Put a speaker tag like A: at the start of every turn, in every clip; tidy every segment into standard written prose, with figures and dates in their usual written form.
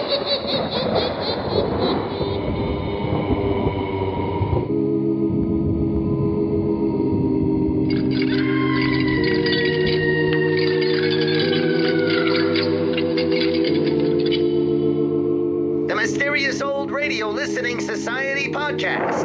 A: The Mysterious Old Radio Listening Society podcast.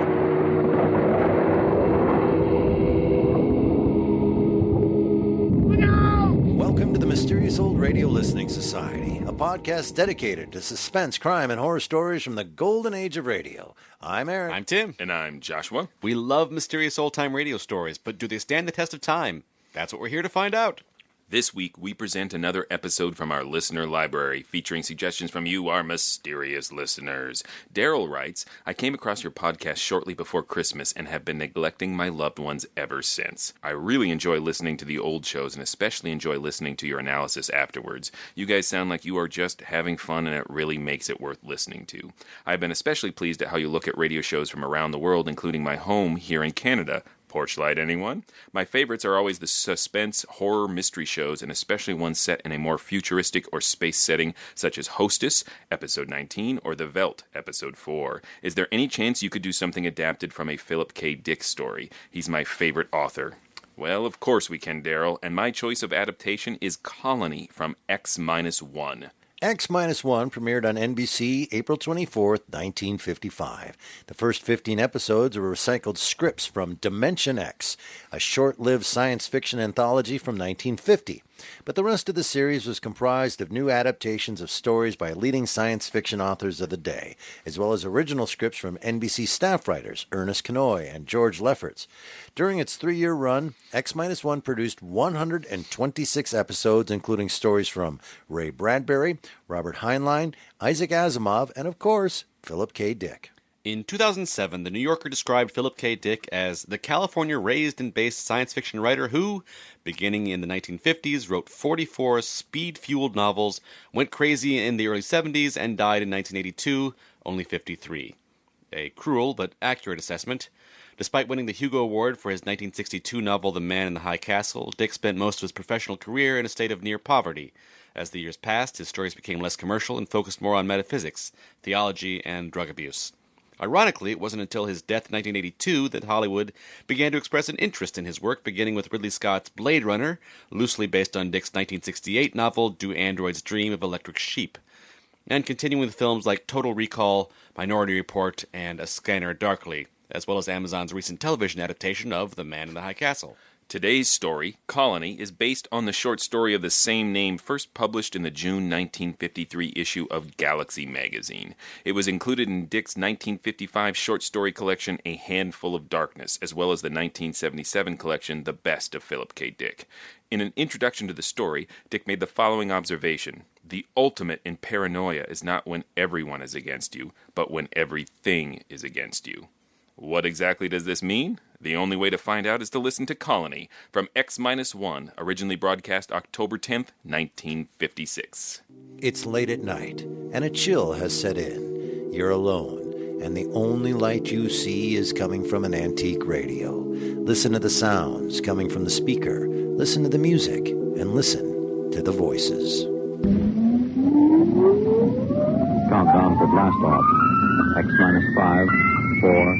B: Welcome to the Mysterious Old Radio Listening Society, a podcast dedicated to suspense, crime, and horror stories from the golden age of radio. I'm Eric.
C: I'm Tim.
D: And I'm Joshua.
C: We love mysterious old-time radio stories, but do they stand the test of time? That's what we're here to find out.
D: This week, we present another episode from our listener library, featuring suggestions from you, our mysterious listeners. Darrell writes, I came across your podcast shortly before Christmas and have been neglecting my loved ones ever since. I really enjoy listening to the old shows and especially enjoy listening to your analysis afterwards. You guys sound like you are just having fun and it really makes it worth listening to. I've been especially pleased at how you look at radio shows from around the world, including my home here in Canada. Porchlight, anyone? My favorites are always the suspense, horror, mystery shows, and especially ones set in a more futuristic or space setting, such as Hostess, Episode 19, or The Veldt, Episode 4. Is there any chance you could do something adapted from a Philip K. Dick story? He's my favorite author. Well, of course we can, Darrell, and my choice of adaptation is Colony from X-1.
B: X-1 premiered on NBC April 24th, 1955. The first 15 episodes were recycled scripts from Dimension X, a short-lived science fiction anthology from 1950. But the rest of the series was comprised of new adaptations of stories by leading science fiction authors of the day, as well as original scripts from NBC staff writers Ernest Kinoy and George Lefferts. During its 3-year run, X-1 produced 126 episodes, including stories from Ray Bradbury, Robert Heinlein, Isaac Asimov, and of course, Philip K. Dick.
C: In 2007, The New Yorker described Philip K. Dick as the California-raised and based science fiction writer who, beginning in the 1950s, wrote 44 speed-fueled novels, went crazy in the early 70s, and died in 1982, only 53. A cruel but accurate assessment. Despite winning the Hugo Award for his 1962 novel The Man in the High Castle, Dick spent most of his professional career in a state of near poverty. As the years passed, his stories became less commercial and focused more on metaphysics, theology, and drug abuse. Ironically, it wasn't until his death in 1982 that Hollywood began to express an interest in his work, beginning with Ridley Scott's Blade Runner, loosely based on Dick's 1968 novel Do Androids Dream of Electric Sheep, and continuing with films like Total Recall, Minority Report, and A Scanner Darkly, as well as Amazon's recent television adaptation of The Man in the High Castle.
D: Today's story, Colony, is based on the short story of the same name first published in the June 1953 issue of Galaxy magazine. It was included in Dick's 1955 short story collection A Handful of Darkness, as well as the 1977 collection The Best of Philip K. Dick. In an introduction to the story, Dick made the following observation. The ultimate in paranoia is not when everyone is against you, but when everything is against you. What exactly does this mean? The only way to find out is to listen to Colony from X-1, originally broadcast October 10th, 1956.
B: It's late at night, and a chill has set in. You're alone, and the only light you see is coming from an antique radio. Listen to the sounds coming from the speaker, listen to the music, and listen to the voices.
E: Countdown for blast off. X-5, 4,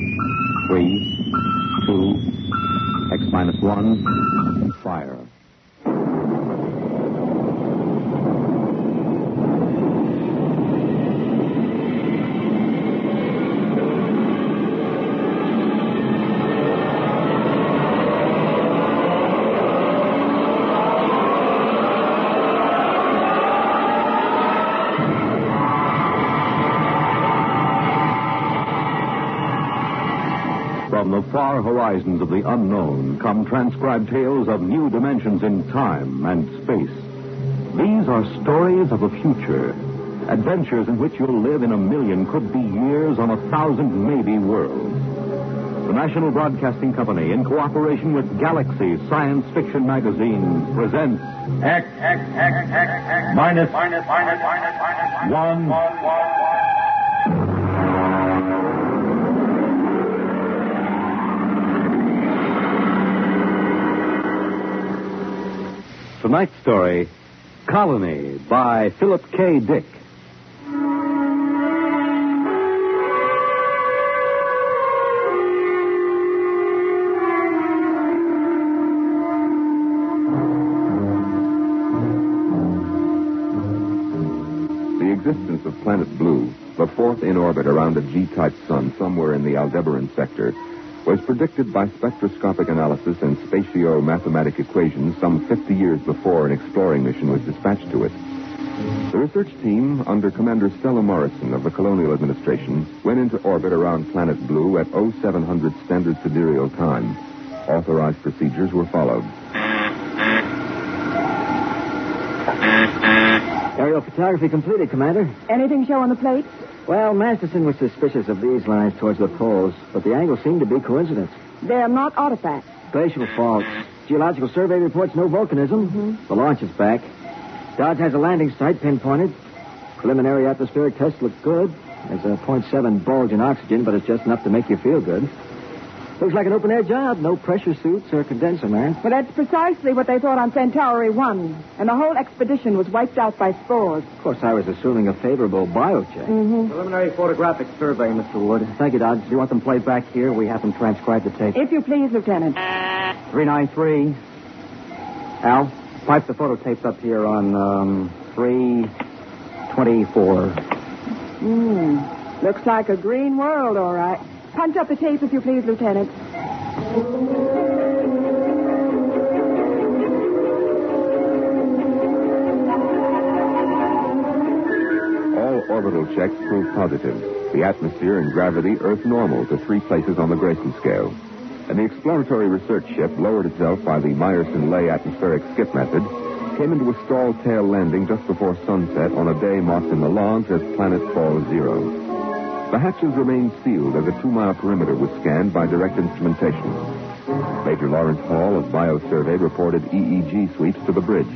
E: 3, 2, X-1, fire. From the far horizons of the unknown come transcribed tales of new dimensions in time and space. These are stories of a future, adventures in which you'll live in a million, could be years, on 1,000 maybe worlds. The National Broadcasting Company, in cooperation with Galaxy Science Fiction Magazine, presents X minus one. Tonight's story, Colony, by Philip K. Dick. The existence of Planet Blue, the fourth in orbit around a G-type sun somewhere in the Aldebaran sector, was predicted by spectroscopic analysis and spatio-mathematic equations some 50 years before an exploring mission was dispatched to it. The research team, under Commander Stella Morrison of the Colonial Administration, went into orbit around Planet Blue at 0700 Standard Sidereal Time. Authorized procedures were followed.
F: Aerial photography completed, Commander.
G: Anything show on the plate?
F: Well, Masterson was suspicious of these lines towards the poles, but the angles seemed to be coincidence.
G: They're not artifacts.
F: Glacial faults. Geological survey reports no volcanism.
G: Mm-hmm.
F: The launch is back. Dodge has a landing site pinpointed. Preliminary atmospheric tests look good. There's a 0.7 bulge in oxygen, but it's just enough to make you feel good. Looks like an open-air job. No pressure suits or condenser, man.
G: Well, that's precisely what they thought on Centauri 1. And the whole expedition was wiped out by spores.
F: Of course, I was assuming a favorable biocheck.
G: Mm-hmm.
F: Preliminary photographic survey, Mr. Wood. Thank you, Dodge. Do you want them played back here? We have them transcribed the tape.
G: If you please, Lieutenant.
F: 393. Al, pipe the photo tapes up here on 324.
G: Looks like a green world, all right. Punch up the tape, if you please, Lieutenant.
E: All orbital checks proved positive. The atmosphere and gravity Earth normal to 3 places on the Grayson scale. And the exploratory research ship lowered itself by the Meyerson-Lay atmospheric skip method, came into a stall tail landing just before sunset on a day marked in the logs as Planet Fall 0. The hatches remained sealed as a 2-mile perimeter was scanned by direct instrumentation. Major Lawrence Hall of Biosurvey reported EEG sweeps to the bridge.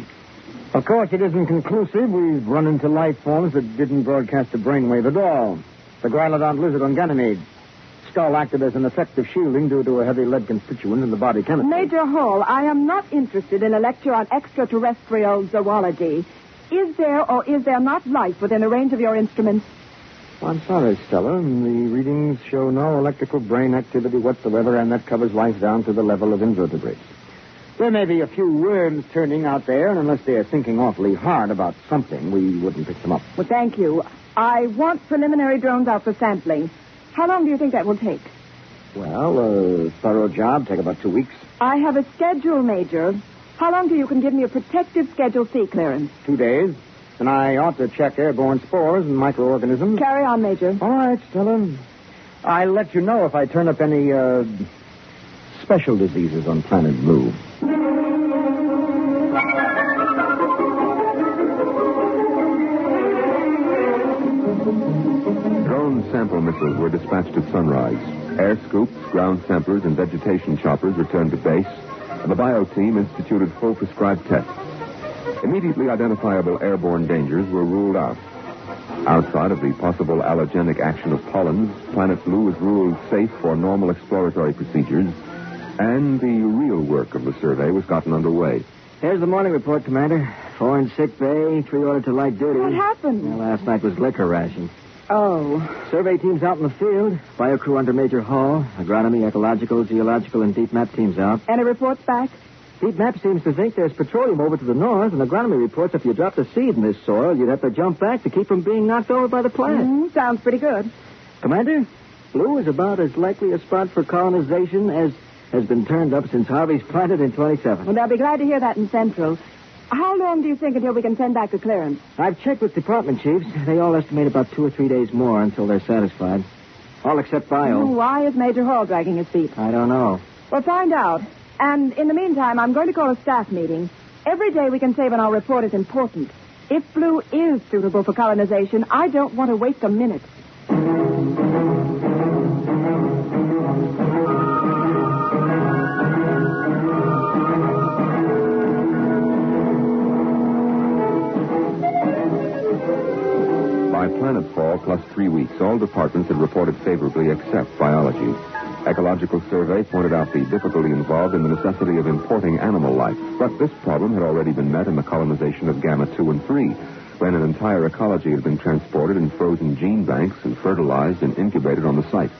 F: Of course, it isn't conclusive. We've run into life forms that didn't broadcast a brainwave at all. The Grylodon lizard on Ganymede. Skull acted as an effective shielding due to a heavy lead constituent in the body chemistry.
G: Major Hall, I am not interested in a lecture on extraterrestrial zoology. Is there or is there not life within the range of your instruments?
F: Well, I'm sorry, Stella. The readings show no electrical brain activity whatsoever, and that covers life down to the level of invertebrates. There may be a few worms turning out there, and unless they're thinking awfully hard about something, we wouldn't pick them up.
G: Well, thank you. I want preliminary drones out for sampling. How long do you think that will take?
F: Well, a thorough job. Take about 2 weeks.
G: I have a schedule, Major. How long do you can give me a protective Schedule C clearance?
F: 2 days. And I ought to check airborne spores and microorganisms.
G: Carry on, Major.
F: All right, Stella. I'll let you know if I turn up any, special diseases on Planet Blue.
E: Drone sample missiles were dispatched at sunrise. Air scoops, ground samplers, and vegetation choppers returned to base, and the bio team instituted full prescribed tests. Immediately identifiable airborne dangers were ruled out. Outside of the possible allergenic action of pollens, Planet Blue was ruled safe for normal exploratory procedures, and the real work of the survey was gotten underway.
F: Here's the morning report, Commander. 4 in sick bay, 3 ordered to light duty.
G: What happened?
F: Well, last night was liquor ration.
G: Oh.
F: Survey teams out in the field. Bio crew under Major Hall. Agronomy, ecological, geological, and deep map teams out.
G: Any reports back?
F: Deep map seems to think there's petroleum over to the north, and agronomy reports if you dropped a seed in this soil, you'd have to jump back to keep from being knocked over by the plant.
G: Sounds pretty good.
F: Commander, Blue is about as likely a spot for colonization as has been turned up since Harvey's planted in 27.
G: Well, they'll be glad to hear that in Central. How long do you think until we can send back the clearance?
F: I've checked with department chiefs. They all estimate about 2 or 3 days more until they're satisfied. All except Bio.
G: Why is Major Hall dragging his feet?
F: I don't know.
G: Well, find out. And in the meantime, I'm going to call a staff meeting. Every day we can save on our report is important. If Blue is suitable for colonization, I don't want to waste a minute.
E: By planetfall plus 3 weeks, all departments had reported favorably except biology. Ecological survey pointed out the difficulty involved in the necessity of importing animal life. But this problem had already been met in the colonization of Gamma 2 and 3, when an entire ecology had been transported in frozen gene banks and fertilized and incubated on the site.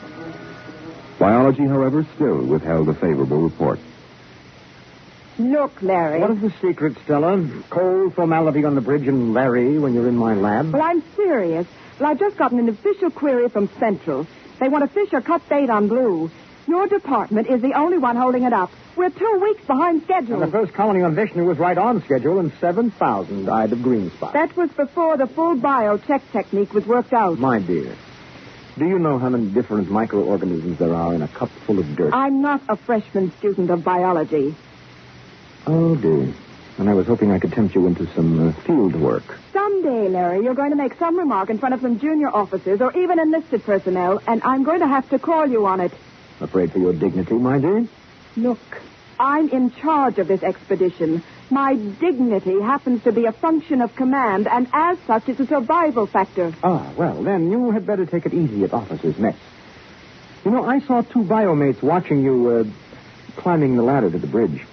E: Biology, however, still withheld a favorable report.
G: Look, Larry.
F: What is the secret, Stella? Cold formality on the bridge and Larry when you're in my lab?
G: Well, I'm serious? Well, I've just gotten an official query from Central. They want to fish or cut bait on Blue. Your department is the only one holding it up. We're 2 weeks behind schedule.
F: And the first colony on Vishnu was right on schedule, and 7,000 died of green spot.
G: That was before the full biocheck technique was worked out.
F: My dear, do you know how many different microorganisms there are in a cup full of dirt?
G: I'm not a freshman student of biology.
F: Oh, dear. And I was hoping I could tempt you into some field work.
G: Someday, Larry, you're going to make some remark in front of some junior officers or even enlisted personnel, and I'm going to have to call you on it.
F: Afraid for your dignity, my dear?
G: Look, I'm in charge of this expedition. My dignity happens to be a function of command, and as such, it's a survival factor.
F: Ah, well, then you had better take it easy at officers' mess. You know, I saw 2 biomates watching you, climbing the ladder to the bridge.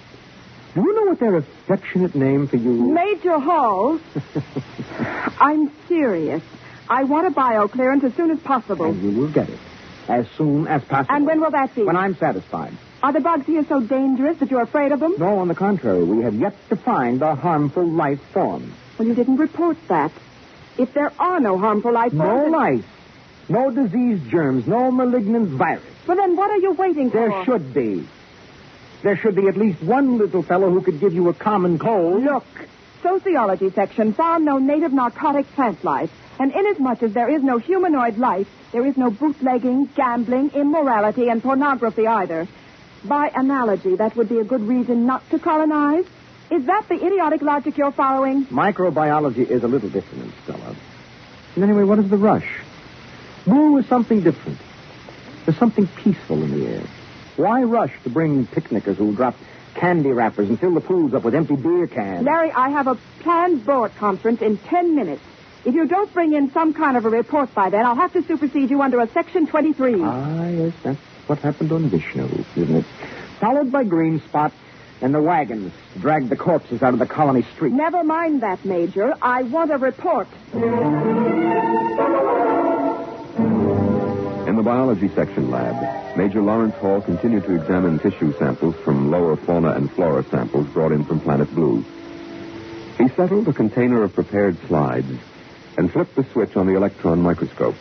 F: Do you know what their affectionate name for you is?
G: Major Hall. I'm serious. I want a bio clearance as soon as possible.
F: And you will get it. As soon as possible.
G: And when will that be?
F: When I'm satisfied.
G: Are the bugs here so dangerous that you're afraid of them?
F: No, on the contrary. We have yet to find a harmful life form.
G: Well, you didn't report that. If there are no harmful life forms...
F: No life. No disease germs. No malignant virus.
G: Well, then what are you waiting for?
F: There should be. There should be at least one little fellow who could give you a common cold.
G: Look, sociology section found no native narcotic plant life. And inasmuch as there is no humanoid life, there is no bootlegging, gambling, immorality, and pornography either. By analogy, that would be a good reason not to colonize. Is that the idiotic logic you're following?
F: Microbiology is a little different, Stella. And anyway, what is the rush? Blue is something different. There's something peaceful in the air. Why rush to bring picnickers who drop candy wrappers and fill the pools up with empty beer cans?
G: Larry, I have a planned board conference in 10 minutes. If you don't bring in some kind of a report by then, I'll have to supersede you under a Section 23.
F: Ah, yes, that's what happened on Vishnu, isn't it? Followed by Green Spot and the wagons dragged the corpses out of the colony street.
G: Never mind that, Major. I want a report.
E: In the biology section lab, Major Lawrence Hall continued to examine tissue samples from lower fauna and flora samples brought in from Planet Blue. He settled a container of prepared slides and flipped the switch on the electron microscope.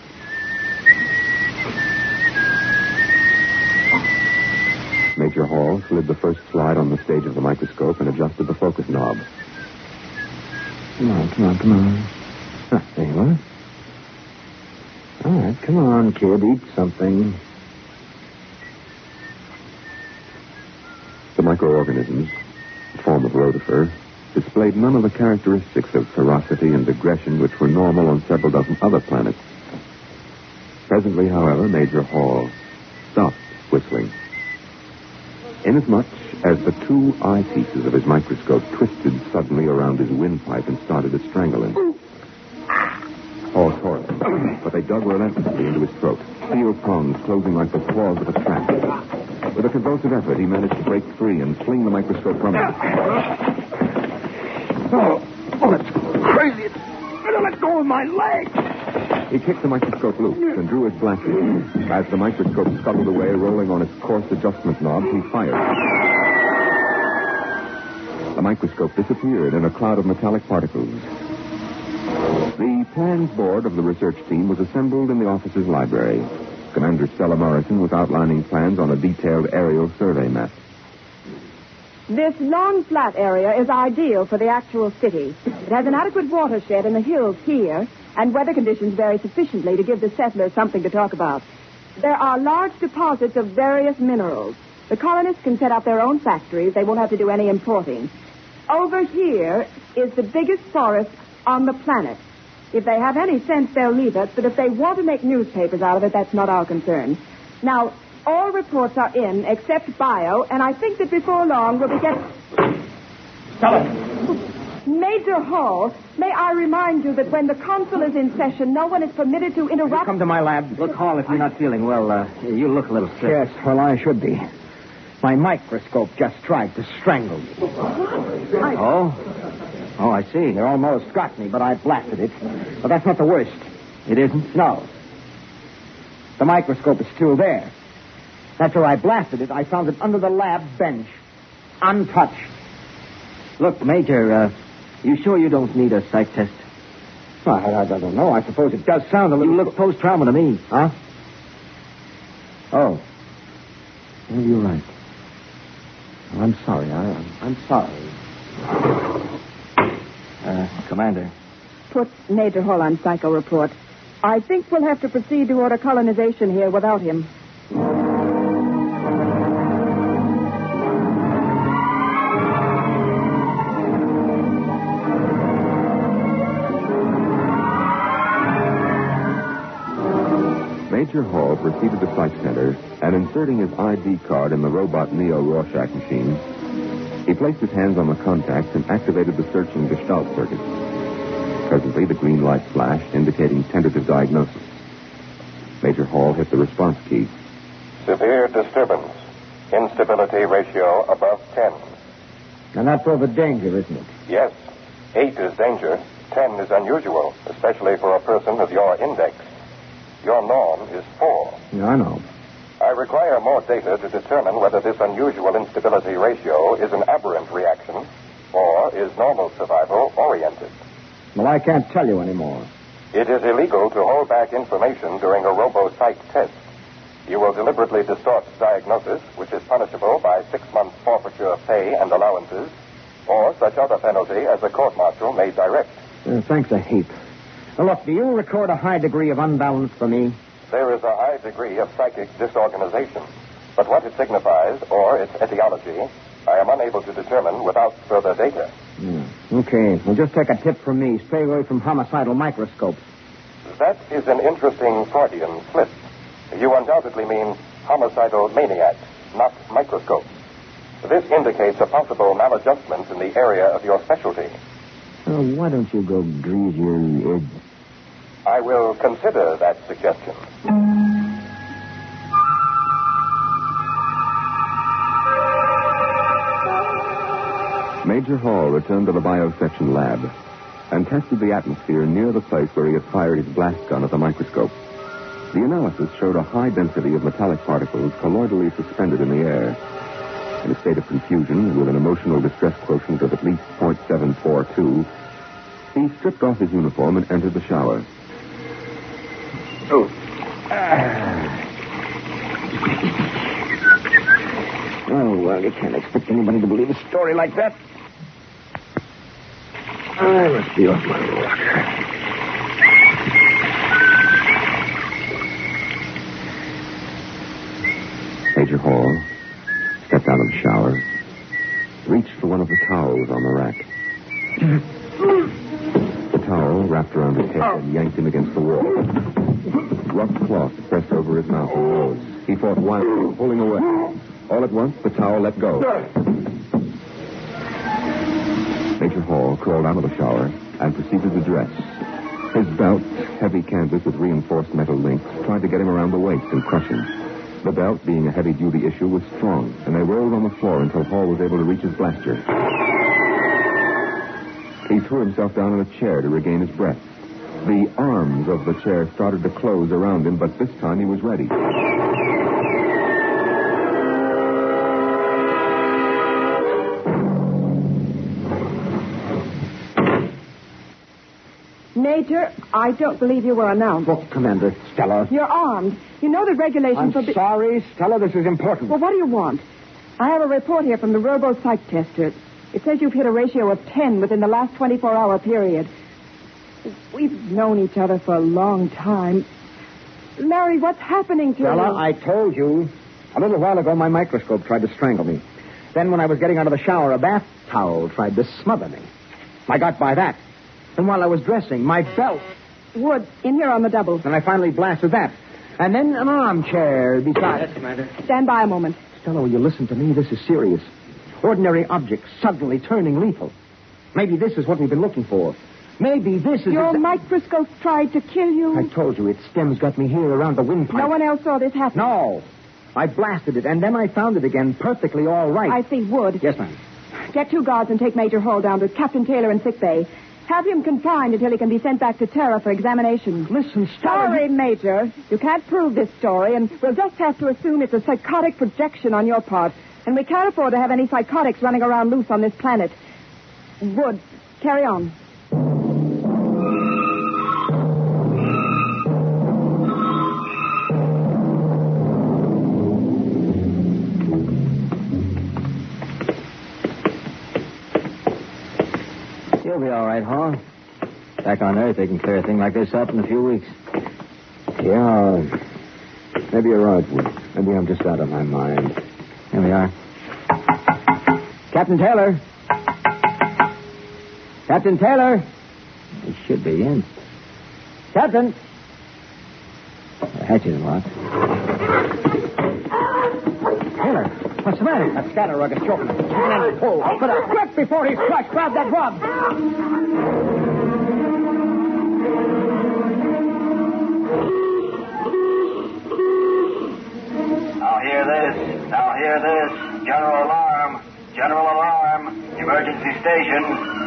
E: Major Hall slid the first slide on the stage of the microscope and adjusted the focus knob.
F: Come on. Ah, there you are. All right, come on, kid. Eat something.
E: The microorganisms, a form of rotifer, displayed none of the characteristics of ferocity and aggression which were normal on several dozen other planets. Presently, however, Major Hall stopped whistling. Inasmuch as the 2 eyepieces of his microscope twisted suddenly around his windpipe and started to strangle him. Hall tore it, but they dug relentlessly into his throat, steel prongs closing like the claws of a trap. With a convulsive effort, he managed to break free and fling the microscope from him.
F: Oh, that's crazy. It's going to let go of my leg.
E: He kicked the microscope loose and drew his blaster. As the microscope scuttled away, rolling on its coarse adjustment knob, he fired. The microscope disappeared in a cloud of metallic particles. The plans board of the research team was assembled in the officer's library. Commander Stella Morrison was outlining plans on a detailed aerial survey map.
G: This long, flat area is ideal for the actual city. It has an adequate watershed in the hills here, and weather conditions vary sufficiently to give the settlers something to talk about. There are large deposits of various minerals. The colonists can set up their own factories. They won't have to do any importing. Over here is the biggest forest on the planet. If they have any sense, they'll leave us, but if they want to make newspapers out of it, that's not our concern. Now, all reports are in, except bio, and I think that before long we'll be getting...
F: Stella!
G: Major Hall, may I remind you that when the consul is in session, no one is permitted to interrupt...
F: Come to my lab.
H: Look, Hall, if you're not feeling well, you look a little sick.
F: Yes, well, I should be. My microscope just tried to strangle me.
H: Oh, I see.
F: It almost got me, but I blasted it. But that's not the worst.
H: It isn't?
F: No. The microscope is still there. After I blasted it, I found it under the lab bench. Untouched.
H: Look, Major, you sure you don't need a psych test?
F: Well, I don't know. I suppose it does sound a little...
H: You look post-trauma to me.
F: Huh? Oh. Well, you're right. Well, I'm sorry. I'm sorry.
H: Commander.
G: Put Major Hall on psycho report. I think we'll have to proceed to order colonization here without him.
E: Major Hall proceeded to Psych Center and, inserting his ID card in the robot Neo Rorschach machine, he placed his hands on the contacts and activated the searching Gestalt circuit. Presently, the green light flashed, indicating tentative diagnosis. Major Hall hit the response key.
I: Severe disturbance. Instability ratio above 10.
F: And that's over danger, isn't it?
I: Yes. 8 is danger. 10 is unusual, especially for a person of your index. Your norm is 4.
F: Yeah, I know.
I: I require more data to determine whether this unusual instability ratio is an aberrant reaction or is normal survival oriented.
F: Well, I can't tell you anymore.
I: It is illegal to hold back information during a robo-psych test. You will deliberately distort diagnosis, which is punishable by 6 months forfeiture of pay and allowances, or such other penalty as a court-martial may direct.
F: Thanks a heap. Now, look, do you record a high degree of unbalance for me?
I: There is a high degree of psychic disorganization, but what it signifies, or its etiology, I am unable to determine without further data.
F: Okay. Well, just take a tip from me. Stay away from homicidal microscopes.
I: That is an interesting Freudian slip. You undoubtedly mean homicidal maniacs, not microscopes. This indicates a possible maladjustment in the area of your specialty.
F: Oh, why don't you go grease your egg?
I: I will consider that suggestion.
E: Major Hall returned to the biosection lab and tested the atmosphere near the place where he had fired his blast gun at the microscope. The analysis showed a high density of metallic particles colloidally suspended in the air. In a state of confusion, with an emotional distress quotient of at least 0.742, he stripped off his uniform and entered the shower.
F: Oh, well, you can't expect anybody to believe a story like that. I must be off my rocker.
E: Major Hall stepped out of the shower, reached for one of the towels on the rack. The towel, wrapped around his head, yanked him against the wall. Rough cloth pressed over his mouth and nose. He fought wildly, pulling away. All at once, the towel let go. Major Hall crawled out of the shower and proceeded to dress. His belt, heavy canvas with reinforced metal links, tried to get him around the waist and crush him. The belt, being a heavy-duty issue, was strong, and they rolled on the floor until Hall was able to reach his blaster. He threw himself down in a chair to regain his breath. The arms of the chair started to close around him, but this time he was ready.
G: Major, I don't believe you were announced.
F: Look, Commander, Stella.
G: You're armed. You know the regulations
F: I'm sorry, Stella. This is important.
G: Well, what do you want? I have a report here from the robo-psych tester. It says you've hit a ratio of 10 within the last 24-hour period. We've known each other for a long time. Larry, what's happening to
F: Stella,
G: you?
F: I told you. A little while ago, my microscope tried to strangle me. Then when I was getting out of the shower, a bath towel tried to smother me. I got by that. And while I was dressing, my belt.
G: Wood, in here on the double.
F: And I finally blasted that. And then an armchair beside it.
H: Commander.
G: Stand by a moment.
F: Stella, will you listen to me? This is serious. Ordinary objects suddenly turning lethal. Maybe this is what we've been looking for. Maybe this is...
G: Your microscope tried to kill you?
F: I told you, its stems got me here around the windpipe.
G: No one else saw this happen?
F: No. I blasted it, and then I found it again perfectly all right.
G: I see. Wood.
F: Yes, ma'am.
G: Get 2 guards and take Major Hall down to Captain Taylor in sickbay. Have him confined until he can be sent back to Terra for examination.
F: Listen, Stella.
G: Sorry, Major. You can't prove this story, and we'll just have to assume it's a psychotic projection on your part. And we can't afford to have any psychotics running around loose on this planet. Wood, carry on.
H: He'll be all right, huh? Back on Earth, they can clear a thing like this up in a few weeks.
F: Yeah, maybe you're right, Wood. Maybe I'm just out of my mind.
H: Here we are. Captain Taylor. Captain Taylor. He should be in. Captain. The hatch is locked. Taylor, what's the matter? That scatter rug is choking him. Pull. But quick before he's crushed. Grab that rug.
J: Now hear this. General alarm. General alarm. Emergency station.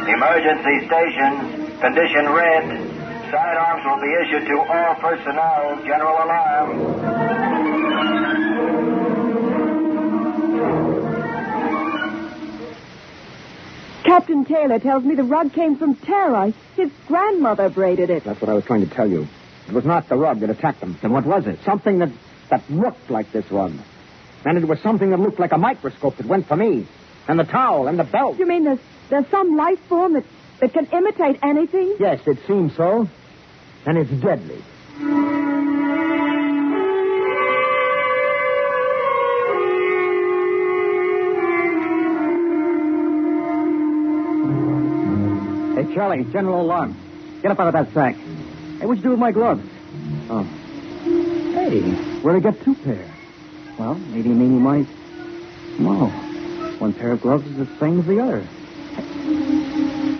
J: Emergency stations. Condition red. Sidearms will be issued to all personnel. General alarm.
G: Captain Taylor tells me the rug came from Terra. His grandmother braided it.
F: That's what I was trying to tell you. It was not the rug that attacked them.
H: Then what was it?
F: Something that looked like this rug. And it was something that looked like a microscope that went for me. And the towel and the belt.
G: You mean there's some life form that can imitate anything?
F: Yes, it seems so. And it's deadly.
H: Hey, Charlie, general alarm. Get up out of that sack. Hey, what'd you do with my gloves? Oh. Hey, where'd I get two pair? Well, maybe you mean you might... No. One pair of gloves is the same as the other.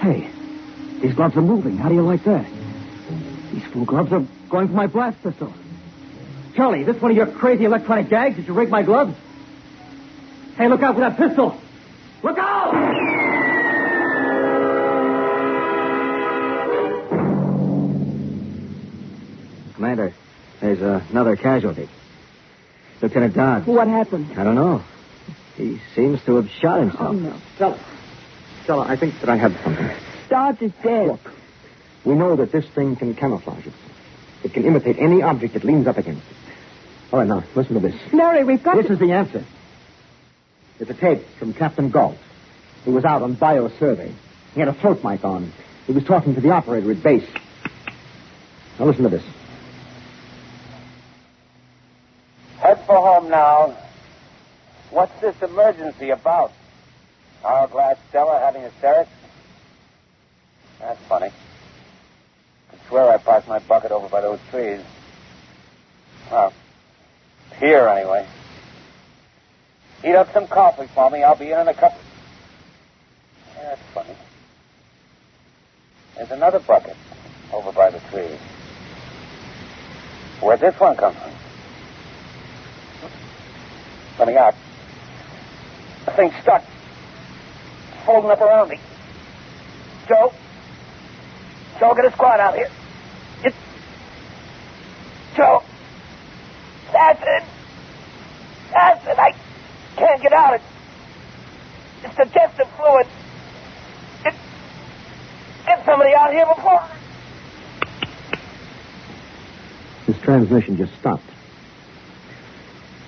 H: Hey, these gloves are moving. How do you like that? These fool gloves are going for my blast pistol. Charlie, is this one of your crazy electronic gags? Did you rig my gloves? Hey, look out for that pistol! Look out! Commander, there's another casualty. Lieutenant Dodds.
G: What happened?
H: I don't know. He seems to have shot himself.
G: Oh, no.
F: Stella, I think that I have something.
G: Dodds is dead.
F: Look, we know that this thing can camouflage itself. It can imitate any object it leans up against. All right, now, listen to this.
G: Larry, we've got
F: This is the answer. It's a tape from Captain Galt. He was out on bio-survey. He had a float mic on. He was talking to the operator at base. Now, listen to this.
J: Head for home now. What's this emergency about? Hourglass Stella having hysterics? That's funny. I swear I parked my bucket over by those trees. Well, here anyway. Heat up some coffee for me. I'll be in a couple. Yeah, that's funny. There's another bucket over by the trees. Where'd this one come from? Let me out. The thing's stuck. It's folding up around me. Joe, get a squad out here. Joe. Acid. I can't get out. It's digestive fluid. Get somebody out here before.
F: His transmission just stopped.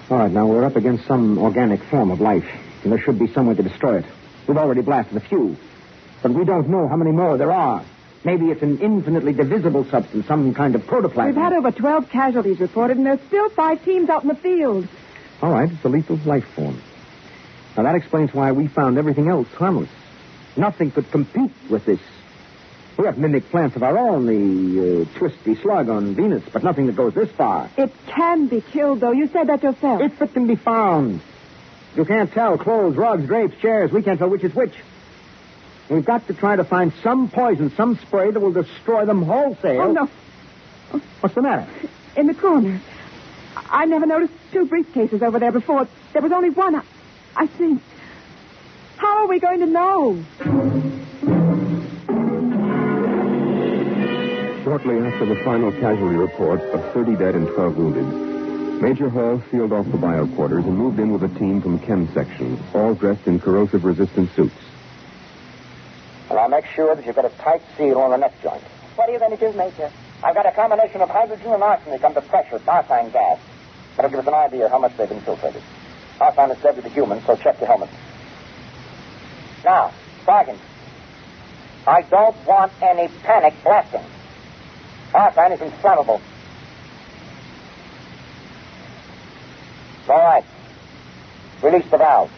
F: All right, now we're up against some organic form of life, and there should be some way to destroy it. We've already blasted a few, but we don't know how many more there are. Maybe it's an infinitely divisible substance, some kind of protoplasm.
G: We've had over 12 casualties reported, and there's still 5 teams out in the field.
F: All right, it's a lethal life form. Now, that explains why we found everything else harmless. Nothing could compete with this. We have mimic plants of our own, the twisty slug on Venus, but nothing that goes this far.
G: It can be killed, though. You said that yourself.
F: If it can be found. You can't tell. Clothes, rugs, drapes, chairs. We can't tell which is which. We've got to try to find some poison, some spray that will destroy them wholesale.
G: Oh, no.
F: What's the matter?
G: In the corner. I never noticed 2 briefcases over there before. There was only one, I think. How are we going to know?
K: Shortly after the final casualty report of 30 dead and 12 wounded, Major Hall sealed off the bio quarters and moved in with a team from Chem Section, all dressed in corrosive-resistant suits.
J: Well, I'll make sure that you've got a tight seal on the neck joint.
L: What are you going to do, Major?
J: I've got a combination of hydrogen and arsenic under pressure, arsen gas. That'll give us an idea of how much they've infiltrated. Arsen is deadly to humans, so check your helmet. Now, Sparkins. I don't want any panic blasting. Arthur, anything flammable. All right. Release the valve.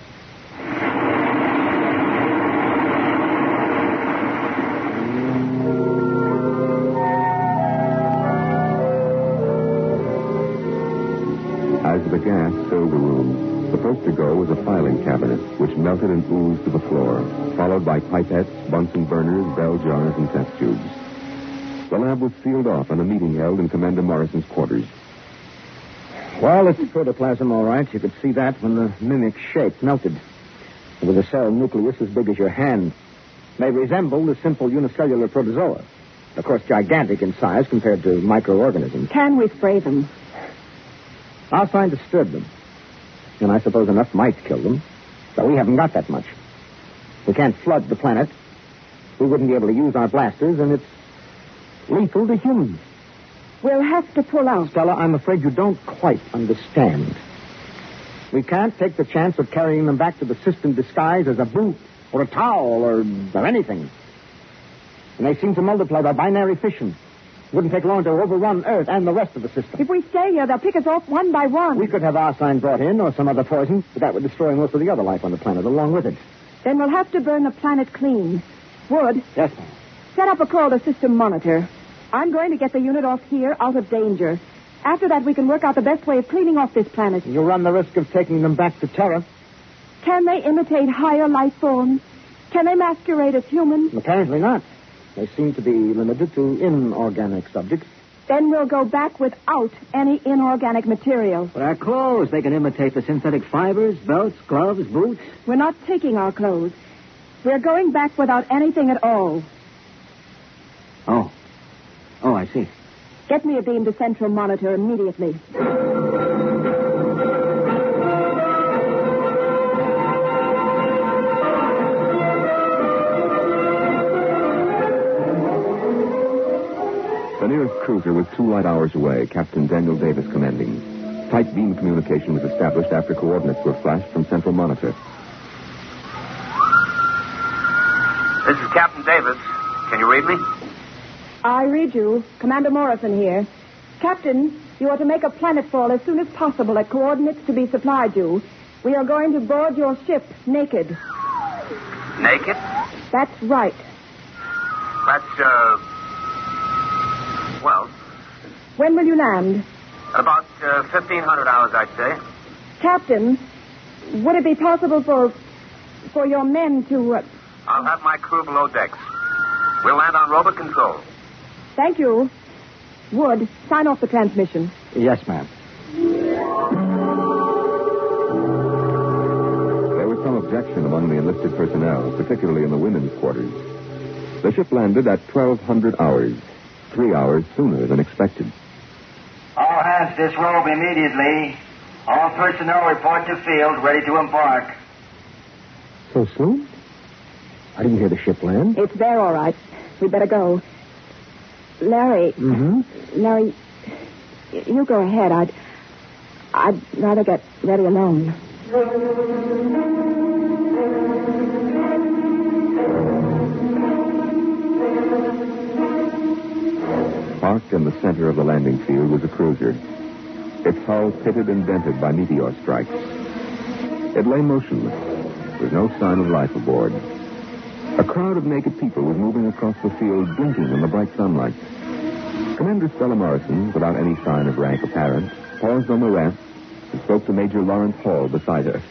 K: As the gas filled the room, the first to go was a filing cabinet, which melted and oozed to the floor, followed by pipettes, Bunsen burners, bell jars, and test tubes. The lab was sealed off and a meeting held in Commander Morrison's quarters.
F: Well, it's protoplasm, all right. You could see that when the mimic shape melted. With a cell nucleus as big as your hand. May resemble the simple unicellular protozoa. Of course, gigantic in size compared to microorganisms.
G: Can we spray them?
F: Our sign disturbed them. And I suppose enough might kill them. So we haven't got that much. We can't flood the planet. We wouldn't be able to use our blasters, and it's lethal to humans.
G: We'll have to pull out.
F: Stella, I'm afraid you don't quite understand. We can't take the chance of carrying them back to the system disguised as a boot or a towel or anything. And they seem to multiply by binary fission. It wouldn't take long to overrun Earth and the rest of the system.
G: If we stay here, they'll pick us off one by one.
F: We could have arsine brought in or some other poison, but that would destroy most of the other life on the planet along with it.
G: Then we'll have to burn the planet clean. Wood?
F: Yes, ma'am.
G: Set up a call to system monitor. I'm going to get the unit off here out of danger. After that, we can work out the best way of cleaning off this planet.
F: You'll run the risk of taking them back to Terra.
G: Can they imitate higher life forms? Can they masquerade as human?
F: Apparently not. They seem to be limited to inorganic subjects.
G: Then we'll go back without any inorganic material.
H: But our clothes, they can imitate the synthetic fibers, belts, gloves, boots.
G: We're not taking our clothes. We're going back without anything at all.
H: Oh, I see.
G: Get me a beam to central monitor immediately.
K: The nearest cruiser was 2 light hours away, Captain Daniel Davis commanding. Tight beam communication was established after coordinates were flashed from central monitor.
J: This is Captain Davis. Can you read me?
G: I read you. Commander Morrison here. Captain, you are to make a planetfall as soon as possible at coordinates to be supplied you. We are going to board your ship naked.
J: Naked?
G: That's right.
J: That's, well,
G: When will you land?
J: at about 1,500 hours, I'd say.
G: Captain, would it be possible for your men to...
J: I'll have my crew below decks. We'll land on robot control.
G: Thank you. Wood, sign off the transmission.
F: Yes, ma'am.
K: There was some objection among the enlisted personnel, particularly in the women's quarters. The ship landed at 1,200 hours, 3 hours sooner than expected.
L: All hands disrobe immediately. All personnel report to field, ready to embark.
F: So soon? I didn't hear the ship land.
G: It's there, all right. We'd better go. Larry.
F: Mm-hmm.
G: Larry, you go ahead. I'd rather get ready alone.
K: Parked in the center of the landing field was a cruiser, its hull pitted and dented by meteor strikes. It lay motionless, with no sign of life aboard. A crowd of naked people was moving across the field, blinking in the bright sunlight. Commander Stella Morrison, without any sign of rank apparent, paused on the ramp and spoke to Major Lawrence Hall beside her.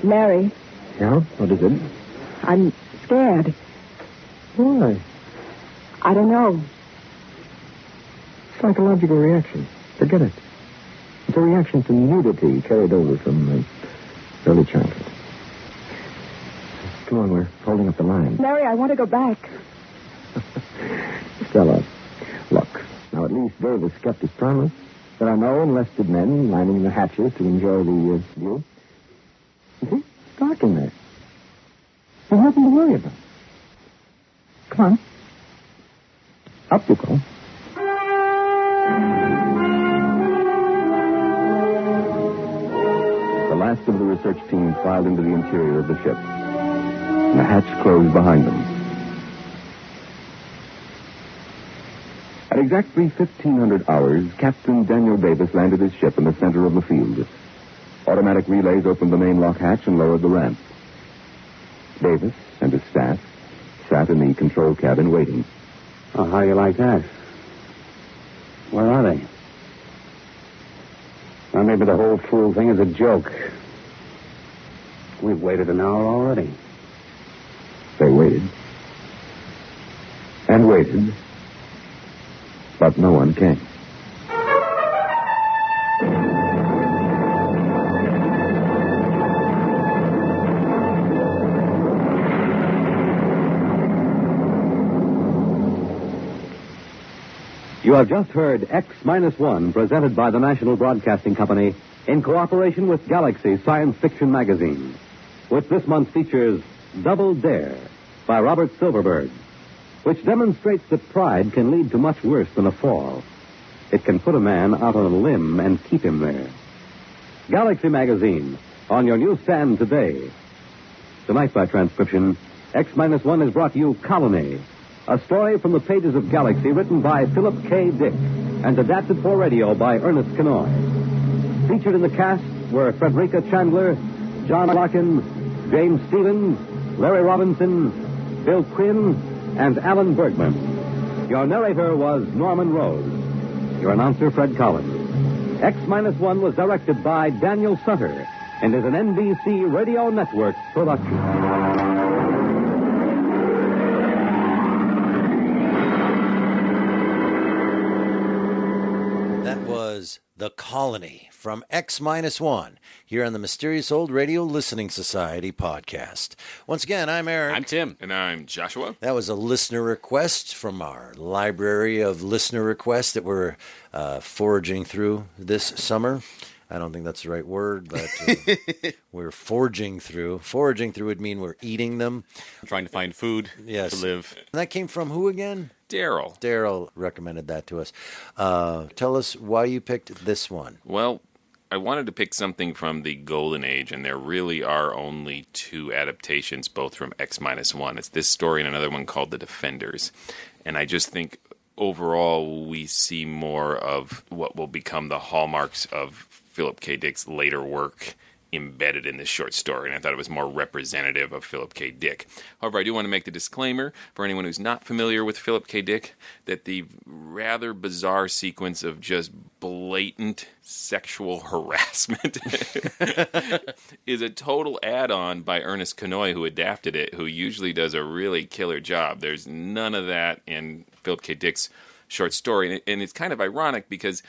G: Larry.
F: Yeah? What is it?
G: I'm scared.
F: Why?
G: I don't know.
F: Psychological reaction. Forget it. It's a reaction to nudity carried over from early childhood. Come on, we're holding up the line.
G: Larry, I want to go back.
F: Stella, look. Now, at least Davis kept his promise. There are no enlisted men lining the hatches to enjoy the view. You see? It's dark in there. There's nothing to worry about. Come on. Up you go.
K: The last of the research team filed into the interior of the ship. and the hatch closed behind them. At exactly 1500 hours, Captain Daniel Davis landed his ship in the center of the field. Automatic relays opened the main lock hatch and lowered the ramp. Davis and his staff sat in the control cabin waiting.
F: Oh, how you like that? Where are they? Well, maybe the whole fool thing is a joke. We've waited an hour already.
K: They waited. And waited. But no one came.
M: You have just heard X-1, presented by the National Broadcasting Company in cooperation with Galaxy Science Fiction Magazine, which this month features Double Dare by Robert Silverberg, which demonstrates that pride can lead to much worse than a fall. It can put a man out on a limb and keep him there. Galaxy Magazine, on your newsstand today. Tonight, by transcription, X-1 has brought you Colonize, a story from the pages of Galaxy written by Philip K. Dick and adapted for radio by Ernest Kenoy. Featured in the cast were Frederica Chandler, John Larkin, James Stevens, Larry Robinson, Bill Quinn, and Alan Bergman. Your narrator was Norman Rose. Your announcer, Fred Collins. X-1 was directed by Daniel Sutter and is an NBC Radio Network production.
B: That was The Colony from X-1 here on the Mysterious Old Radio Listening Society podcast. Once again, I'm Eric.
D: I'm Tim. And I'm Joshua.
B: That was a listener request from our library of listener requests that we're foraging through this summer. I don't think that's the right word, but we're foraging through. Foraging through would mean we're eating them.
C: Trying to find food to live.
B: And that came from who again?
D: Darrell.
B: Darrell recommended that to us. Tell us why you picked this one.
D: Well, I wanted to pick something from the Golden Age, and there really are only two adaptations, both from X-1. It's this story and another one called The Defenders. And I just think overall we see more of what will become the hallmarks of Philip K. Dick's later work embedded in this short story, and I thought it was more representative of Philip K. Dick. However, I do want to make the disclaimer for anyone who's not familiar with Philip K. Dick that the rather bizarre sequence of just blatant sexual harassment is a total add-on by Ernest Kenoy, who adapted it, who usually does a really killer job. There's none of that in Philip K. Dick's short story, and it's kind of ironic because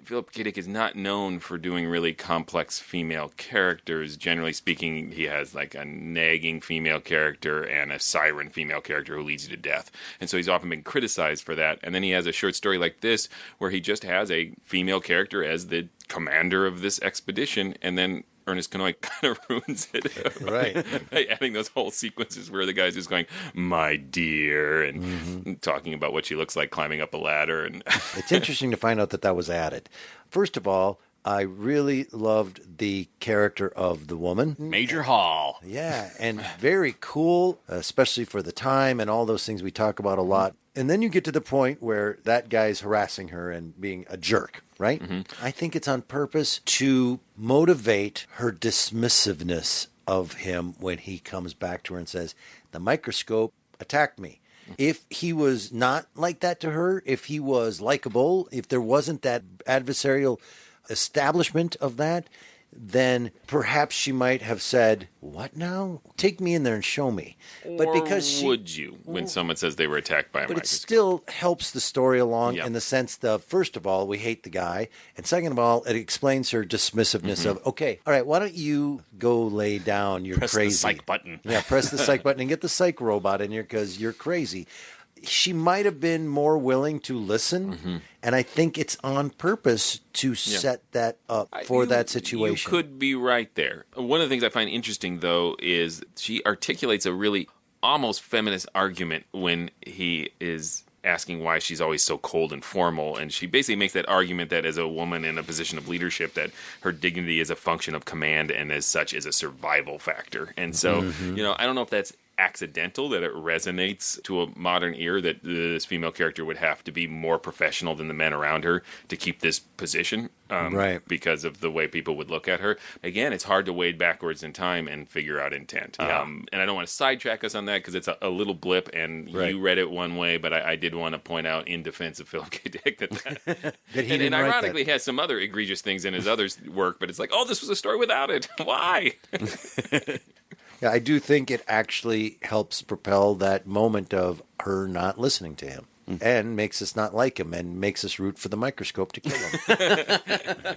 D: Philip K. Dick is not known for doing really complex female characters. Generally speaking, he has like a nagging female character and a siren female character who leads you to death. And so he's often been criticized for that. And then he has a short story like this where he just has a female character as the commander of this expedition, and then Ernest Kenoy kind of ruins it by adding those whole sequences where the guy's just going, "My dear," and talking about what she looks like climbing up a ladder. And
B: it's interesting to find out that was added. First of all, I really loved the character of the woman.
C: Major Hall.
B: Yeah, and very cool, especially for the time and all those things we talk about a lot. And then you get to the point where that guy's harassing her and being a jerk, right? Mm-hmm. I think it's on purpose to motivate her dismissiveness of him when he comes back to her and says, "The microscope attacked me." If he was not like that to her, if he was likable, if there wasn't that adversarial establishment of that, then perhaps she might have said, "What now? Take me in there and show me." But because
D: would you when someone says they were attacked by a microscope?
B: But it still helps the story along in the sense that, first of all, we hate the guy, and second of all, it explains her dismissiveness of, okay, all right, why don't you go lay down? You're
C: press
B: crazy.
C: Press the psych button.
B: Yeah, press the psych button and get the psych robot in here because you're crazy. She might have been more willing to listen, and I think it's on purpose to set that up for that situation.
D: You could be right there. One of the things I find interesting, though, is she articulates a really almost feminist argument when he is asking why she's always so cold and formal, and she basically makes that argument that as a woman in a position of leadership that her dignity is a function of command and as such is a survival factor. And so, I don't know if that's accidental that it resonates to a modern ear that this female character would have to be more professional than the men around her to keep this position.
B: Right.
D: Because of the way people would look at her. Again, it's hard to wade backwards in time and figure out intent. And I don't want to sidetrack us on that because it's a little blip, and you read it one way, but I did want to point out in defense of Philip K. Dick that
B: he didn't
D: and
B: write
D: ironically
B: that.
D: has some other egregious things in his other work, but it's like, oh, this was a story without it. Why?
B: Yeah, I do think it actually helps propel that moment of her not listening to him. And makes us not like him and makes us root for the microscope to kill him.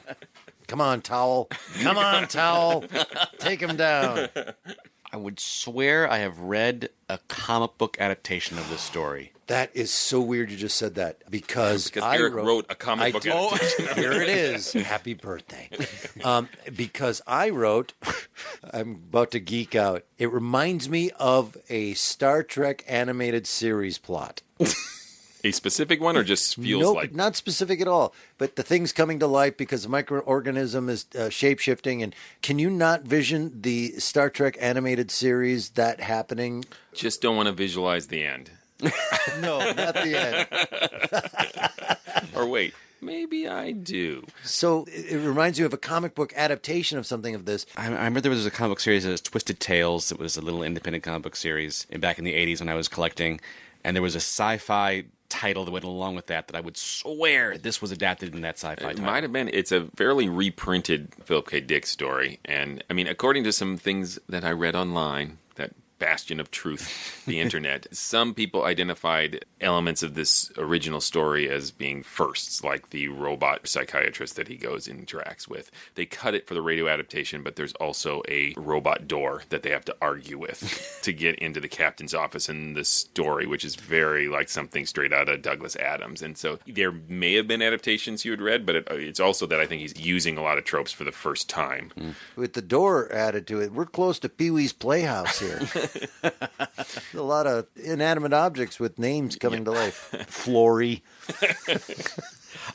B: Come on, Towel. Come on, Towel. Take him down.
C: I would swear I have read a comic book adaptation of this story.
B: That is so weird you just said that because I
D: Eric wrote a comic book adaptation.
B: Here it is. Happy birthday. Because I wrote, I'm about to geek out. It reminds me of a Star Trek animated series plot.
D: A specific one, or just feels
B: Nope,
D: like?
B: Not specific at all. But the thing's coming to life because the microorganism is shape-shifting. And can you not vision the Star Trek animated series that happening?
D: Just don't want to visualize the end.
B: No, not the end.
D: Or wait, maybe I do.
B: So it reminds you of a comic book adaptation of something of this.
C: I remember there was a comic book series that was Twisted Tales. It was a little independent comic book series back in the 80s when I was collecting. And there was a sci-fi title that went along with that I would swear this was adapted in that sci-fi
D: It
C: title.
D: might have been. It's a fairly reprinted Philip K. Dick story. And, I mean, according to some things that I read online, that bastion of truth, the internet, some people identified elements of this original story as being firsts, like the robot psychiatrist that he goes and interacts with. They cut it for the radio adaptation, but there's also a robot door that they have to argue with to get into the captain's office in the story, which is very like something straight out of Douglas Adams. And so there may have been adaptations you had read, but it's also that I think he's using a lot of tropes for the first time.
B: With the door added to it, we're close to Pee-wee's Playhouse here. A lot of inanimate objects with names coming to life. Flory.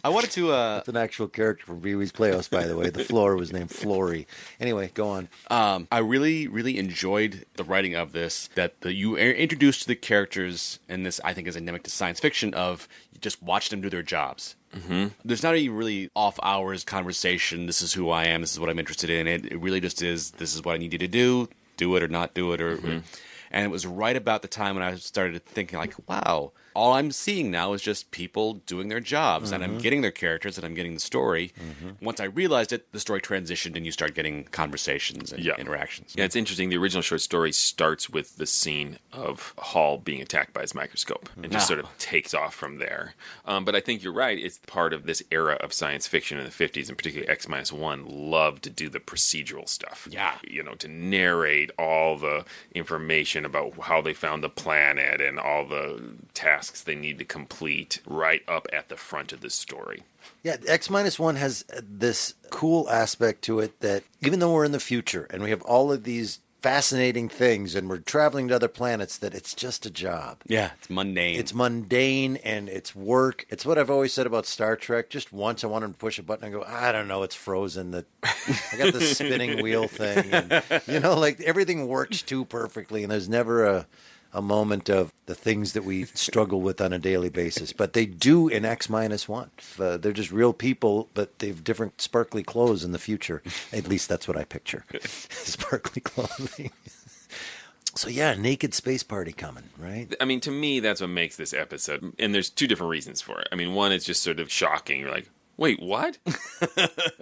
C: I wanted to...
B: That's an actual character from Pee-wee's Playhouse, by the way. The floor was named Flory. Anyway, go on.
C: I really, really enjoyed the writing of this, that you are introduced to the characters, and this, I think, is endemic to science fiction, of you just watch them do their jobs. Mm-hmm. There's not any really off-hours conversation, this is who I am, this is what I'm interested in. It really just is, this is what I need you to do it or not do it. And it was right about the time when I started thinking, like, wow, all I'm seeing now is just people doing their jobs, and I'm getting their characters, and I'm getting the story. Once I realized it, the story transitioned, and you start getting conversations and interactions.
D: Yeah, it's interesting. The original short story starts with the scene of Hall being attacked by his microscope, and just sort of takes off from there. But I think you're right. It's part of this era of science fiction in the 50s, and particularly X-1 loved to do the procedural stuff.
C: Yeah.
D: To narrate all the information about how they found the planet and all the tasks they need to complete right up at the front of the story.
B: Yeah, X-1 has this cool aspect to it that even though we're in the future and we have all of these fascinating things and we're traveling to other planets, that it's just a job.
C: Yeah, it's mundane.
B: It's mundane and it's work. It's what I've always said about Star Trek. Just once I wanted to push a button and go, I don't know, it's frozen. I got this spinning wheel thing. And, like everything works too perfectly and there's never a moment of the things that we struggle with on a daily basis. But they do in X-1. They're just real people, but they have different sparkly clothes in the future. At least that's what I picture. Sparkly clothing. So yeah, naked space party coming, right?
D: I mean, to me, that's what makes this episode. And there's two different reasons for it. I mean, one, it's just sort of shocking. You're like, wait, what?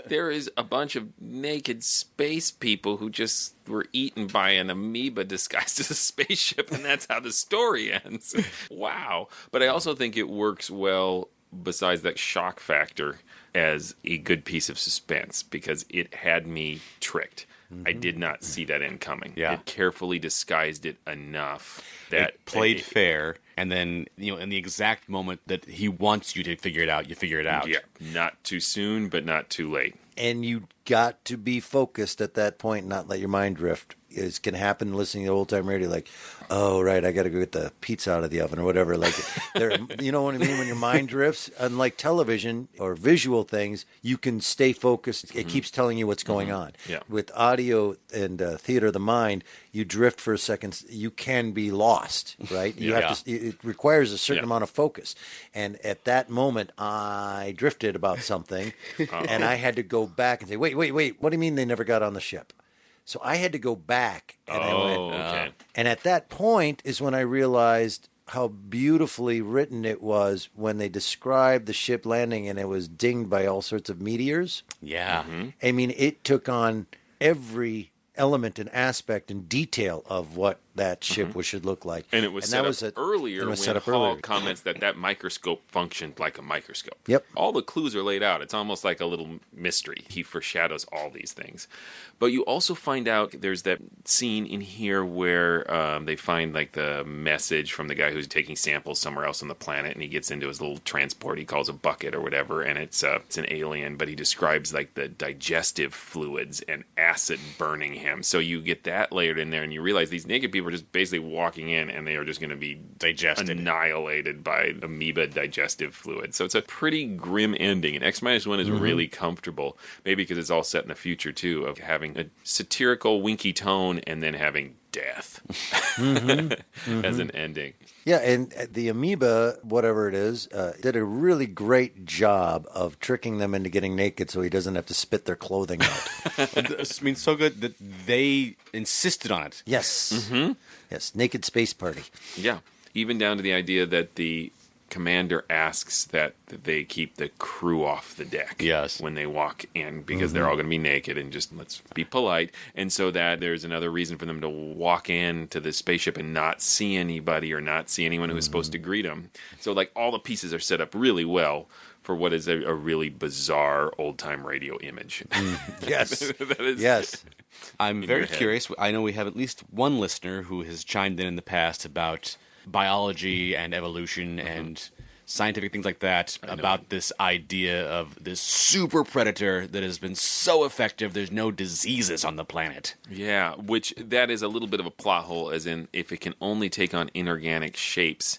D: There is a bunch of naked space people who just were eaten by an amoeba disguised as a spaceship, and that's how the story ends. Wow. But I also think it works well, besides that shock factor, as a good piece of suspense, because it had me tricked. I did not see that end coming.
C: Yeah.
D: It carefully disguised it enough that
C: it played fair, and then in the exact moment that he wants you to figure it out, you figure it out.
D: Yeah, not too soon, but not too late.
B: And you got to be focused at that point, not let your mind drift. can happen listening to old-time radio, like, oh, right, I got to go get the pizza out of the oven or whatever. Like, you know what I mean? When your mind drifts, unlike television or visual things, you can stay focused. It keeps telling you what's going on.
D: Yeah.
B: With audio and theater of the mind, you drift for a second. You can be lost, right? You have to. It requires a certain amount of focus. And at that moment, I drifted about something, and I had to go back and say, wait. What do you mean they never got on the ship? So I had to go back, and I went.
D: Okay.
B: And at that point is when I realized how beautifully written it was when they described the ship landing, and it was dinged by all sorts of meteors.
C: Yeah.
B: I mean, it took on every element and aspect and detail of what that ship should look like.
D: And it was set up earlier when Hall comments that microscope functioned like a microscope.
B: Yep.
D: All the clues are laid out. It's almost like a little mystery. He foreshadows all these things. But you also find out there's that scene in here where they find like the message from the guy who's taking samples somewhere else on the planet, and he gets into his little transport he calls a bucket or whatever, and it's an alien, but he describes like the digestive fluids and acid burning him. So you get that layered in there, and you realize these naked people are just basically walking in, and they are just going to be annihilated by amoeba digestive fluid. So it's a pretty grim ending, and X-1 is really comfortable, maybe because it's all set in the future too, of having a satirical winky tone and then having death as an ending.
B: Yeah, and the amoeba, whatever it is, did a really great job of tricking them into getting naked so he doesn't have to spit their clothing out.
C: I mean, so good that they insisted on it.
B: Yes. Yes, naked space party.
D: Yeah, even down to the idea that the commander asks that they keep the crew off the deck when they walk in, because they're all going to be naked, and just let's be polite. And so that there's another reason for them to walk in to the spaceship and not see anybody or not see anyone who's supposed to greet them. So like all the pieces are set up really well for what is a really bizarre old-time radio image.
B: Yes.
D: Yes.
C: I'm very curious. I know we have at least one listener who has chimed in the past about biology and evolution and scientific things like that, about this idea of this super predator that has been so effective there's no diseases on the planet.
D: Yeah, which that is a little bit of a plot hole, as in if it can only take on inorganic shapes,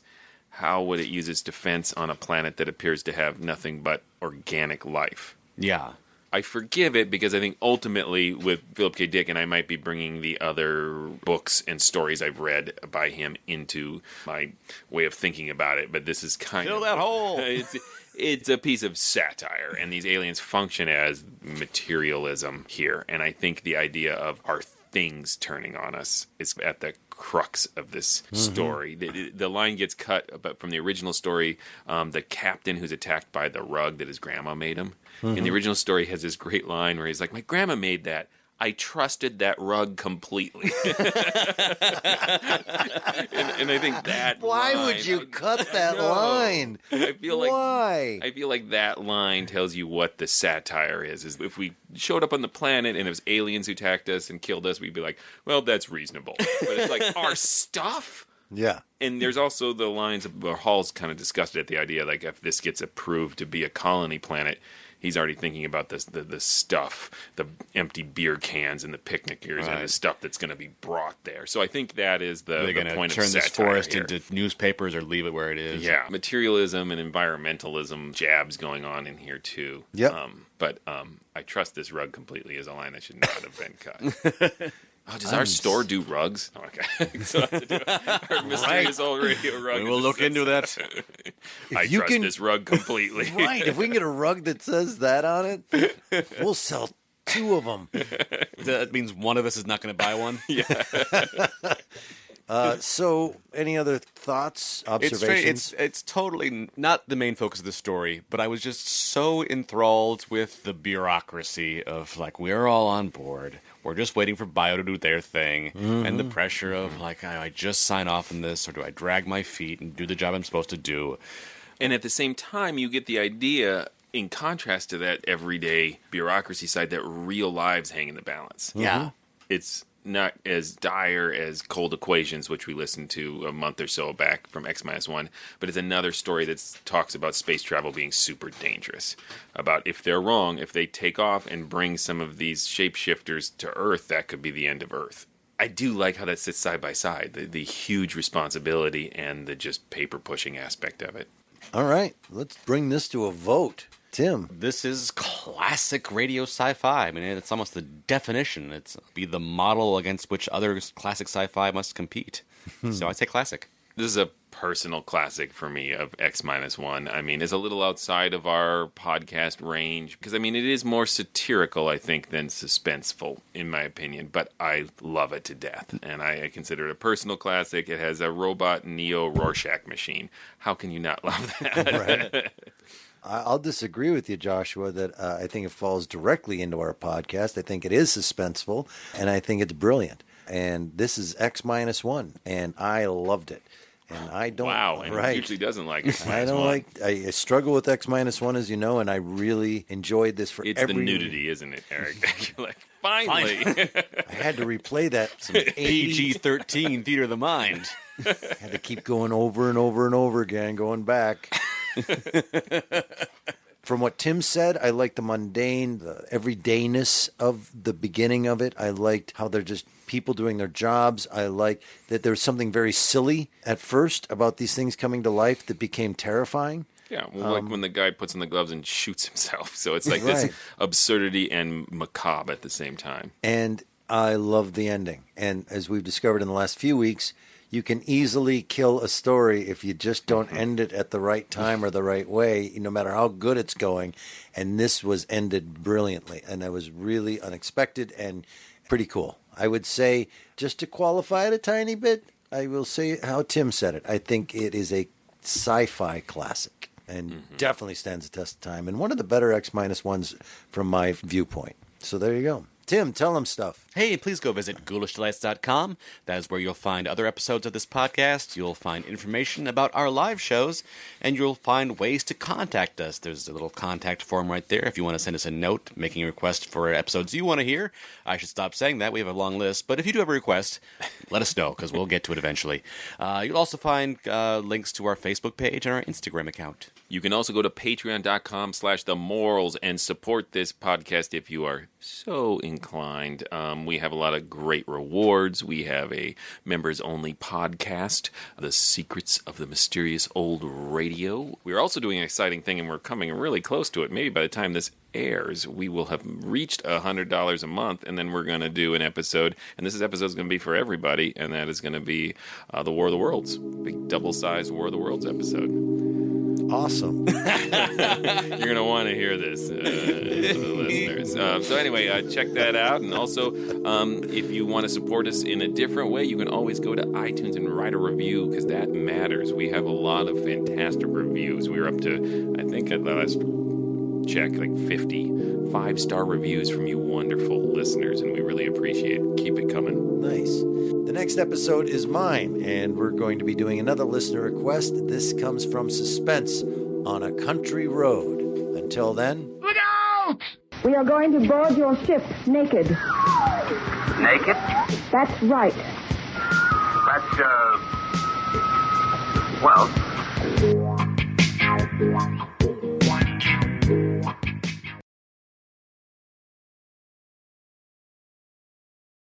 D: how would it use its defense on a planet that appears to have nothing but organic life?
C: Yeah.
D: I forgive it because I think ultimately with Philip K. Dick, and I might be bringing the other books and stories I've read by him into my way of thinking about it, but this is kind
C: Fill that hole!
D: It's a piece of satire, and these aliens function as materialism here, and I think the idea of our things turning on us is at the crux of this story. The line gets cut but from the original story. The captain who's attacked by the rug that his grandma made him. In the original story, has this great line where he's like, "My grandma made that. I trusted that rug completely." and I think that
B: Why
D: line,
B: would you cut that line?
D: I feel like
B: Why?
D: I feel like that line tells you what the satire is if we showed up on the planet and it was aliens who attacked us and killed us, we'd be like, well, that's reasonable. But it's like our stuff.
B: Yeah.
D: And there's also the lines where Hall's kind of disgusted at the idea, like if this gets approved to be a colony planet, he's already thinking about this, the stuff, the empty beer cans and the picnickers and the stuff that's going to be brought there. So I think that is the point of satire.
C: Turn this forest into newspapers or leave it where it is.
D: Yeah, materialism and environmentalism jabs going on in here too.
B: Yep.
D: But I trust this rug completely is a line that should not have been cut. Oh, does our store do rugs? Oh, okay. So I have to do our mysterious old radio rug.
C: We'll look into that.
D: I trust this rug completely.
B: Right. If we can get a rug that says that on it, we'll sell 2 of them.
C: That means one of us is not going to buy one?
D: Yeah.
B: So, any other thoughts, observations?
C: It's totally not the main focus of the story, but I was just so enthralled with the bureaucracy of, like, we're all on board. We're just waiting for Bio to do their thing, and the pressure of, like, I just sign off on this, or do I drag my feet and do the job I'm supposed to do?
D: And at the same time, you get the idea, in contrast to that everyday bureaucracy side, that real lives hang in the balance.
C: Yeah.
D: It's not as dire as Cold Equations, which we listened to a month or so back from X-1, but it's another story that talks about space travel being super dangerous. About if they're wrong, if they take off and bring some of these shapeshifters to Earth, that could be the end of Earth. I do like how that sits side by side, the huge responsibility and the just paper-pushing aspect of it.
B: All right, let's bring this to a vote. Tim.
C: This is classic radio sci-fi. I mean, it's almost the definition. It's be the model against which other classic sci-fi must compete. So I'd say classic.
D: This is a personal classic for me of X-1. I mean, it's a little outside of our podcast range because, I mean, it is more satirical, I think, than suspenseful, in my opinion. But I love it to death, and I consider it a personal classic. It has a robot Neo Rorschach machine. How can you not love that?
B: Right. I'll disagree with you, Joshua, that I think it falls directly into our podcast. I think it is suspenseful, and I think it's brilliant. And this is X-1, and I loved it. And I don't.
D: Wow, and
B: right.
D: he usually doesn't like X-1.
B: I don't like. I struggle with X-1, as you know, and I really enjoyed this for
D: It's
B: every.
D: the nudity, isn't it, Eric? You're like, finally.
B: I had to replay that. Some
C: PG-13 theater of the mind.
B: I had to keep going over and over and over again, going back. From what Tim said, I liked the mundane, the everydayness of the beginning of it. I liked how they're just people doing their jobs. I liked that there was something very silly at first about these things coming to life that became terrifying.
D: Yeah, well, like when the guy puts on the gloves and shoots himself. So it's like this absurdity and macabre at the same time.
B: And I love the ending. And as we've discovered in the last few weeks, you can easily kill a story if you just don't end it at the right time or the right way, no matter how good it's going. And this was ended brilliantly. And it was really unexpected and pretty cool. I would say, just to qualify it a tiny bit, I will say how Tim said it. I think it is a sci-fi classic and definitely stands the test of time. And one of the better X-1s from my viewpoint. So there you go. Tim, tell them stuff.
C: Hey, please go visit ghoulishdelights.com. That is where you'll find other episodes of this podcast. You'll find information about our live shows, and you'll find ways to contact us. There's a little contact form right there if you want to send us a note making a request for episodes you want to hear. I should stop saying that. We have a long list, but if you do have a request, let us know, because we'll get to it eventually. You'll also find links to our Facebook page and our Instagram account.
D: You can also go to patreon.com/themorals and support this podcast if you are so inclined. We have a lot of great rewards. We have a members-only podcast, The Secrets of the Mysterious Old Radio. We're also doing an exciting thing, and we're coming really close to it. Maybe by the time this airs, we will have reached $100 a month, and then we're going to do an episode, and this episode is going to be for everybody, and that is going to be the War of the Worlds, big double-sized War of the Worlds episode.
B: Awesome.
D: You're going to want to hear this, listeners. So anyway, check that out. And also, if you want to support us in a different way, you can always go to iTunes and write a review, because that matters. We have a lot of fantastic reviews. We're up to, I think at the last check, like 50 5-star reviews from you wonderful listeners, and we really appreciate it. Keep it coming.
B: Nice. The next episode is mine, and we're going to be doing another listener request. This comes from Suspense on a Country Road. Until then...
L: Look out!
G: We are going to board your ship naked.
L: Naked?
G: That's right.
L: That's, well...